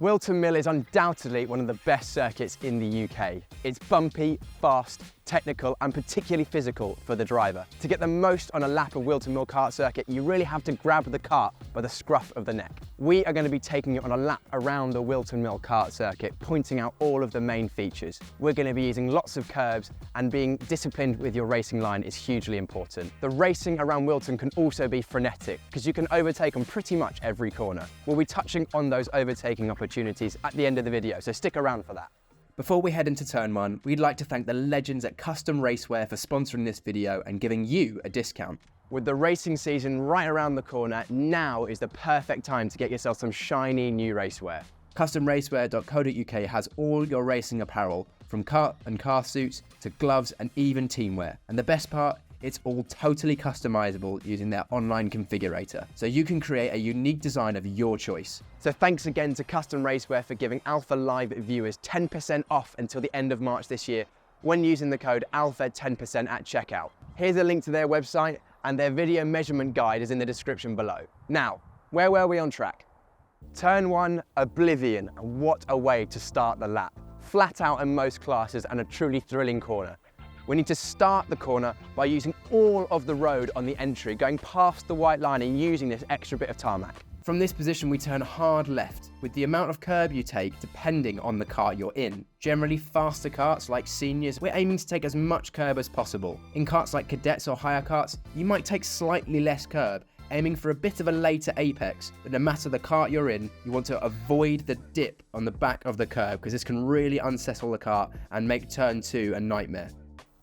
Wilkins Mill is undoubtedly one of the best circuits in the UK. It's bumpy, fast, technical and particularly physical for the driver. To get the most on a lap of Whilton Mill Kart circuit, you really have to grab the kart by the scruff of the neck. We are going to be taking it on a lap around the Whilton Mill Kart circuit, pointing out all of the main features. We're going to be using lots of curbs, and being disciplined with your racing line is hugely important. The racing around Wilton can also be frenetic, because you can overtake on pretty much every corner. We'll be touching on those overtaking opportunities at the end of the video, so stick around for that. Before we head into turn 1, we'd like to thank the legends at Custom Racewear for sponsoring this video and giving you a discount. With the racing season right around the corner, now is the perfect time to get yourself some shiny new racewear. CustomRacewear.co.uk has all your racing apparel, from kart and car suits to gloves and even teamwear. And the best part, it's all totally customizable using their online configurator, so you can create a unique design of your choice. So thanks again to Custom Racewear for giving Alpha Live viewers 10% off until the end of March this year when using the code ALFED10% at checkout. Here's a link to their website, and their video measurement guide is in the description below. Now, where were we on track? Turn 1, Oblivion, and what a way to start the lap. Flat out in most classes and a truly thrilling corner. We need to start the corner by using all of the road on the entry, going past the white line and using this extra bit of tarmac. From this position we turn hard left, with the amount of curb you take depending on the kart you're in. Generally faster karts like Seniors, we're aiming to take as much curb as possible. In karts like Cadets or higher karts, you might take slightly less curb, aiming for a bit of a later apex, but no matter the kart you're in, you want to avoid the dip on the back of the curb, because this can really unsettle the kart and make turn 2 a nightmare.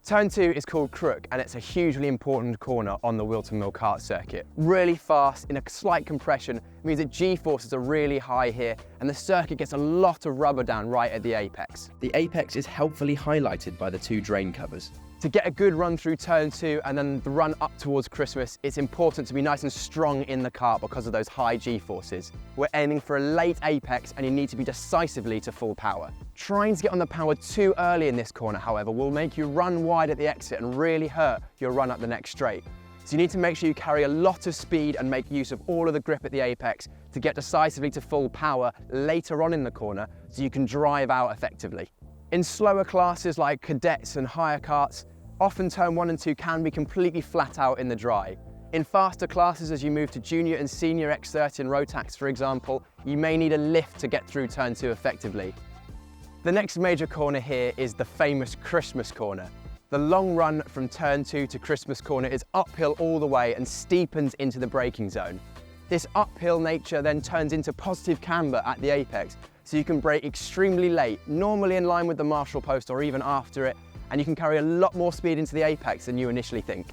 Turn 2 is called Crook, and it's a hugely important corner on the Whilton Mill Kart circuit. Really fast, in a slight compression, means that G-forces are really high here, and the circuit gets a lot of rubber down right at the apex. The apex is helpfully highlighted by the 2 drain covers. To get a good run through turn 2 and then the run up towards Christmas, it's important to be nice and strong in the kart because of those high G-forces. We're aiming for a late apex, and you need to be decisively to full power. Trying to get on the power too early in this corner, however, will make you run wide at the exit and really hurt your run up the next straight. So you need to make sure you carry a lot of speed and make use of all of the grip at the apex to get decisively to full power later on in the corner, so you can drive out effectively. In slower classes like Cadets and higher karts, often turn 1 and 2 can be completely flat out in the dry. In faster classes, as you move to Junior and Senior X30 and Rotax, for example, you may need a lift to get through turn 2 effectively. The next major corner here is the famous Christmas corner. The long run from turn 2 to Christmas corner is uphill all the way and steepens into the braking zone. This uphill nature then turns into positive camber at the apex, so you can brake extremely late, normally in line with the marshal post or even after it, and you can carry a lot more speed into the apex than you initially think.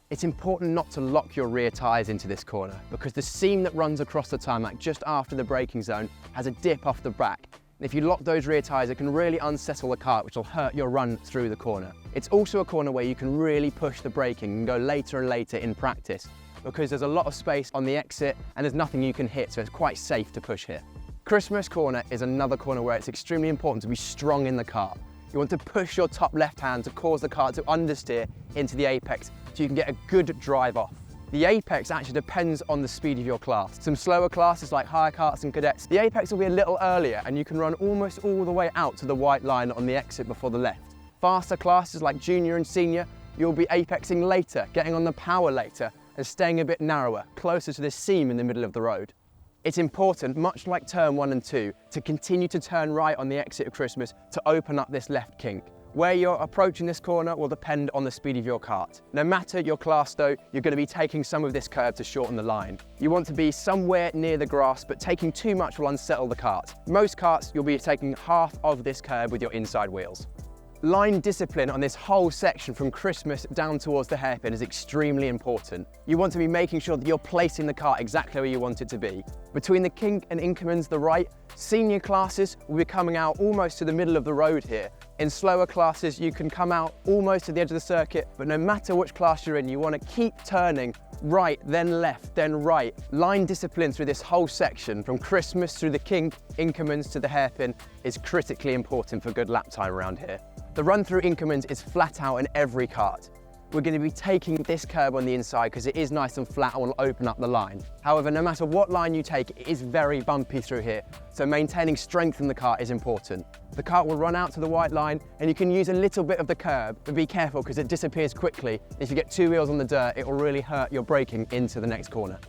It's important not to lock your rear tyres into this corner, because the seam that runs across the tarmac just after the braking zone has a dip off the back. And if you lock those rear tyres, it can really unsettle the kart, which will hurt your run through the corner. It's also a corner where you can really push the braking and go later and later in practice, because there's a lot of space on the exit and there's nothing you can hit, so it's quite safe to push here. Christmas corner is another corner where it's extremely important to be strong in the kart. You want to push your top left hand to cause the kart to understeer into the apex so you can get a good drive off. The apex actually depends on the speed of your class. Some slower classes like higher karts and Cadets, the apex will be a little earlier and you can run almost all the way out to the white line on the exit before the left. Faster classes like Junior and Senior, you'll be apexing later, getting on the power later and staying a bit narrower, closer to the seam in the middle of the road. It's important, much like turn 1 and 2, to continue to turn right on the exit of Christmas to open up this left kink. Where you're approaching this corner will depend on the speed of your kart. No matter your class though, you're going to be taking some of this curb to shorten the line. You want to be somewhere near the grass, but taking too much will unsettle the kart. Most karts, you'll be taking half of this curb with your inside wheels. Line discipline on this whole section from Christmas down towards the hairpin is extremely important. You want to be making sure that you're placing the kart exactly where you want it to be. Between the Kink and Inkermans, the right, senior classes will be coming out almost to the middle of the road here. In slower classes, you can come out almost to the edge of the circuit, but no matter which class you're in, you want to keep turning right, then left, then right. Line discipline through this whole section, from Christmas through the Kink, Inkermans to the hairpin, is critically important for good lap time around here. The run through Inkermans is flat out in every kart. we're going to be taking this curb on the inside because it is nice and flat and will open up the line. However, no matter what line you take, it is very bumpy through here, so maintaining strength in the kart is important. The kart will run out to the white line and you can use a little bit of the curb, but be careful because it disappears quickly. If you get two wheels on the dirt, it will really hurt your braking into the next corner.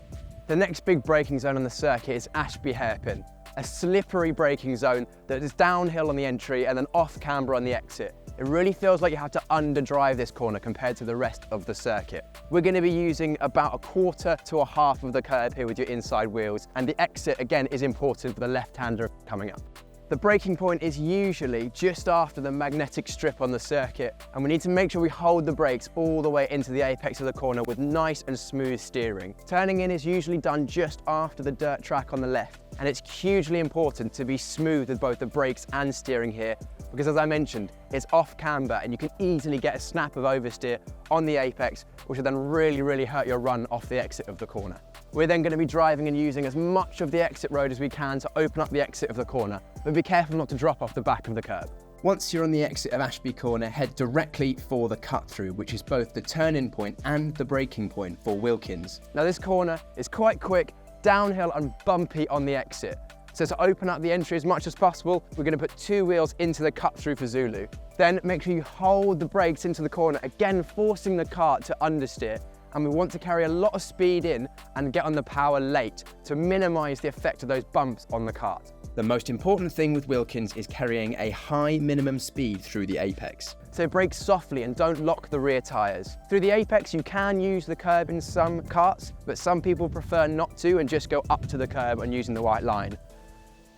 The next big braking zone on the circuit is Ashby Hairpin, a slippery braking zone that is downhill on the entry and then off camber on the exit. It really feels like you have to underdrive this corner compared to the rest of the circuit. We're going to be using about a quarter to a half of the curb here with your inside wheels, and the exit again is important for the left-hander coming up. The braking point is usually just after the magnetic strip on the circuit, and we need to make sure we hold the brakes all the way into the apex of the corner with nice and smooth steering. Turning in is usually done just after the dirt track on the left, and it's hugely important to be smooth with both the brakes and steering here, because as I mentioned, it's off camber and you can easily get a snap of oversteer on the apex, which will then really hurt your run off the exit of the corner. We're then going to be driving and using as much of the exit road as we can to open up the exit of the corner, but be careful not to drop off the back of the curb. Once you're on the exit of Ashby Corner, head directly for the cut through, which is both the turn-in point and the braking point for Wilkins. Now this corner is quite quick, downhill and bumpy on the exit. So to open up the entry as much as possible, we're going to put two wheels into the cut through for Zulu. Then make sure you hold the brakes into the corner, again forcing the kart to understeer. And we want to carry a lot of speed in and get on the power late to minimise the effect of those bumps on the kart. The most important thing with Wilkins is carrying a high minimum speed through the apex. So brake softly and don't lock the rear tyres. Through the apex you can use the curb in some karts, but some people prefer not to and just go up to the curb and using the white line.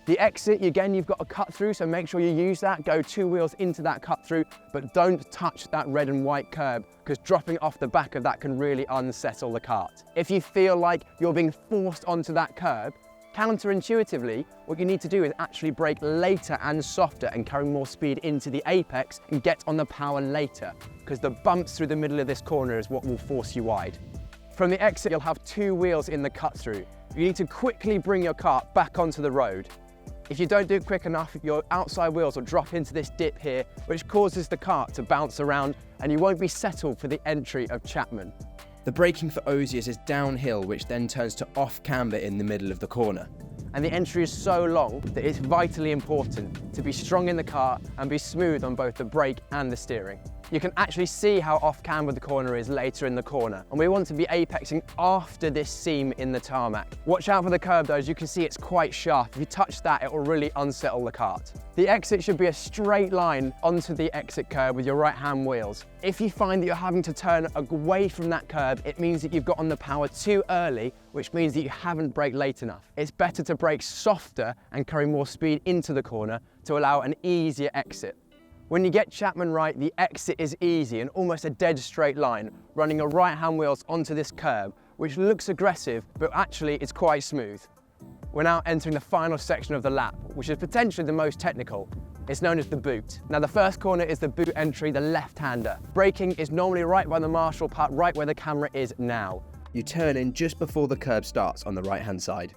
The exit, again, you've got a cut through, so make sure you use that. Go two wheels into that cut through, but don't touch that red and white curb because dropping off the back of that can really unsettle the kart. If you feel like you're being forced onto that curb, counterintuitively, what you need to do is actually brake later and softer and carry more speed into the apex and get on the power later, because the bumps through the middle of this corner is what will force you wide. From the exit, you'll have two wheels in the cut through. You need to quickly bring your kart back onto the road. If you don't do it quick enough, your outside wheels will drop into this dip here, which causes the kart to bounce around and you won't be settled for the entry of Chapman. The braking for Osiers is downhill, which then turns to off camber in the middle of the corner. And the entry is so long that it's vitally important to be strong in the kart and be smooth on both the brake and the steering. You can actually see how off camber the corner is later in the corner, and we want to be apexing after this seam in the tarmac. Watch out for the curb though, as you can see it's quite sharp. If you touch that, it will really unsettle the kart. The exit should be a straight line onto the exit curb with your right hand wheels. If you find that you're having to turn away from that curb, it means that you've got on the power too early, which means that you haven't braked late enough. It's better to brake softer and carry more speed into the corner to allow an easier exit. When you get Chapman right, the exit is easy and almost a dead straight line, running your right hand wheels onto this curb, which looks aggressive, but actually it's quite smooth. We're now entering the final section of the lap, which is potentially the most technical. It's known as the boot. Now the first corner is the boot entry, the left-hander. Braking is normally right by the marshal putt, right where the camera is now. You turn in just before the curb starts on the right-hand side.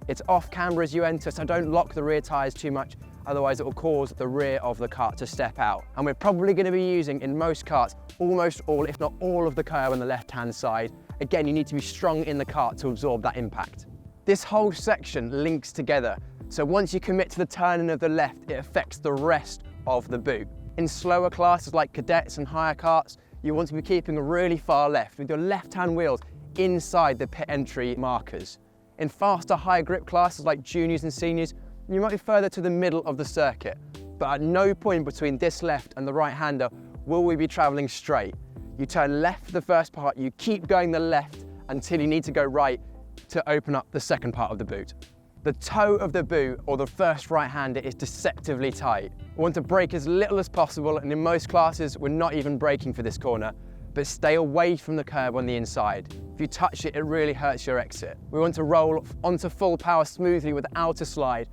It's off camber as you enter, so don't lock the rear tyres too much, otherwise it will cause the rear of the kart to step out. And we're probably going to be using, in most karts, almost all, if not all of the curb on the left-hand side. Again, you need to be strong in the kart to absorb that impact. This whole section links together, so once you commit to the turning of the left, it affects the rest of the boot. In slower classes like cadets and higher karts, you want to be keeping really far left with your left-hand wheels inside the pit entry markers. In faster, higher grip classes like juniors and seniors, you might be further to the middle of the circuit, but at no point between this left and the right-hander will we be traveling straight. You turn left for the first part, you keep going the left until you need to go right to open up the second part of the boot. The toe of the boot, or the first right-hander, is deceptively tight. We want to brake as little as possible, and in most classes, we're not even braking for this corner, but stay away from the curb on the inside. If you touch it, it really hurts your exit. We want to roll onto full power smoothly without a slide,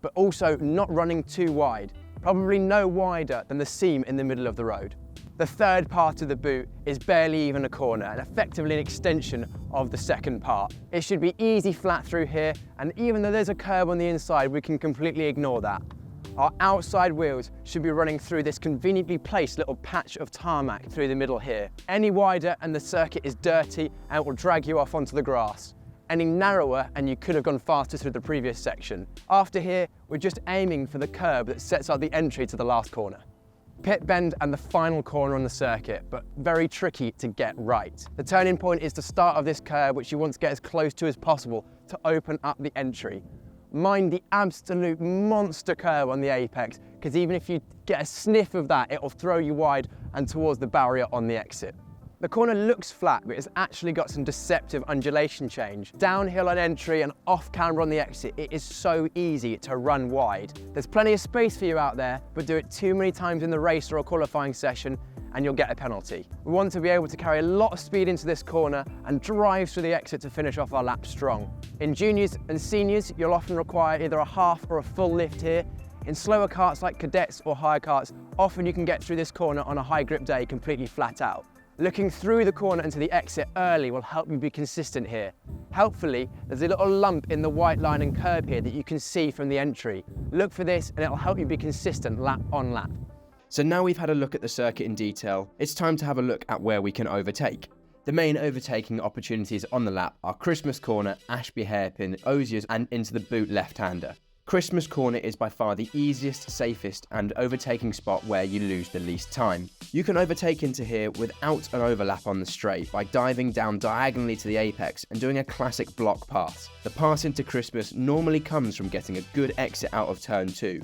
but also not running too wide, probably no wider than the seam in the middle of the road. The third part of the boot is barely even a corner and effectively an extension of the second part. It should be easy flat through here, and even though there's a curb on the inside, we can completely ignore that. Our outside wheels should be running through this conveniently placed little patch of tarmac through the middle here. Any wider and the circuit is dirty and it will drag you off onto the grass. Any narrower and you could have gone faster through the previous section. After here, we're just aiming for the curb that sets up the entry to the last corner. Pit bend and the final corner on the circuit, but very tricky to get right. The turning point is the start of this curb, which you want to get as close to as possible to open up the entry. Mind the absolute monster curve on the apex, because even if you get a sniff of that, it will throw you wide and towards the barrier on the exit. The corner looks flat, but it's actually got some deceptive undulation change. Downhill on entry and off camber on the exit, it is so easy to run wide. There's plenty of space for you out there, but do it too many times in the race or a qualifying session and you'll get a penalty. We want to be able to carry a lot of speed into this corner and drive through the exit to finish off our lap strong. In juniors and seniors, you'll often require either a half or a full lift here. In slower karts like cadets or higher karts, often you can get through this corner on a high grip day completely flat out. Looking through the corner into the exit early will help you be consistent here. Helpfully, there's a little lump in the white line and curb here that you can see from the entry. Look for this and it'll help you be consistent lap on lap. So now we've had a look at the circuit in detail, it's time to have a look at where we can overtake. The main overtaking opportunities on the lap are Christmas Corner, Ashby Hairpin, Osiers and into the boot left-hander. Christmas Corner is by far the easiest, safest and overtaking spot where you lose the least time. You can overtake into here without an overlap on the straight by diving down diagonally to the apex and doing a classic block pass. The pass into Christmas normally comes from getting a good exit out of turn 2.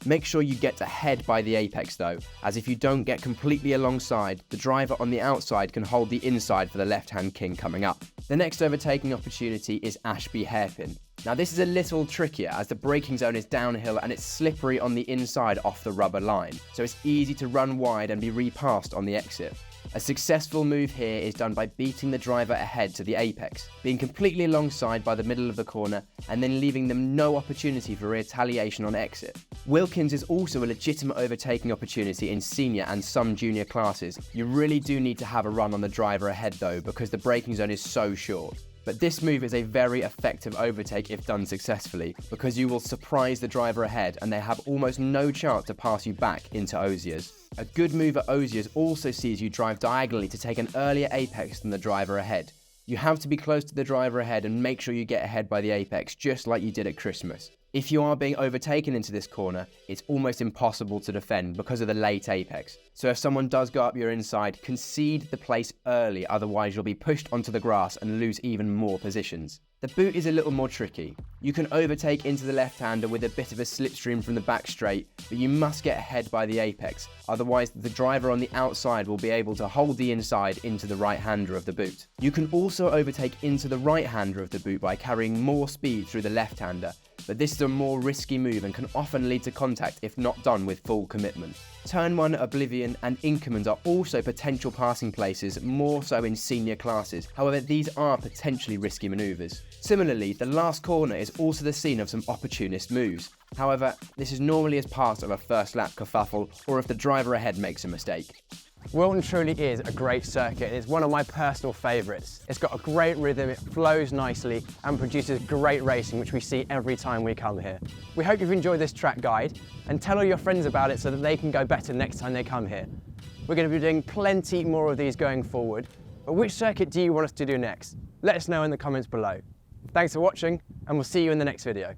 Make sure you get ahead by the apex though, as if you don't get completely alongside, the driver on the outside can hold the inside for the left-hand king coming up. The next overtaking opportunity is Ashby Hairpin. Now this is a little trickier as the braking zone is downhill and it's slippery on the inside off the rubber line, so it's easy to run wide and be repassed on the exit. A successful move here is done by beating the driver ahead to the apex, being completely alongside by the middle of the corner and then leaving them no opportunity for retaliation on exit. Wilkins is also a legitimate overtaking opportunity in senior and some junior classes. You really do need to have a run on the driver ahead though, because the braking zone is so short. But this move is a very effective overtake if done successfully, because you will surprise the driver ahead and they have almost no chance to pass you back into Osiers. A good move at Osiers also sees you drive diagonally to take an earlier apex than the driver ahead. You have to be close to the driver ahead and make sure you get ahead by the apex, just like you did at Christmas. If you are being overtaken into this corner, it's almost impossible to defend because of the late apex. So if someone does go up your inside, concede the place early, otherwise you'll be pushed onto the grass and lose even more positions. The boot is a little more tricky. You can overtake into the left-hander with a bit of a slipstream from the back straight, but you must get ahead by the apex, otherwise the driver on the outside will be able to hold the inside into the right-hander of the boot. You can also overtake into the right-hander of the boot by carrying more speed through the left-hander, but this is a more risky move and can often lead to contact if not done with full commitment. Turn 1, Oblivion and Inkermans are also potential passing places, more so in senior classes. However, these are potentially risky manoeuvres. Similarly, the last corner is also the scene of some opportunist moves. However, this is normally as part of a first lap kerfuffle or if the driver ahead makes a mistake. Wilton truly is a great circuit. It's one of my personal favourites. It's got a great rhythm, it flows nicely and produces great racing, which we see every time we come here. We hope you've enjoyed this track guide and tell all your friends about it so that they can go better next time they come here. We're going to be doing plenty more of these going forward, but which circuit do you want us to do next? Let us know in the comments below. Thanks for watching and we'll see you in the next video.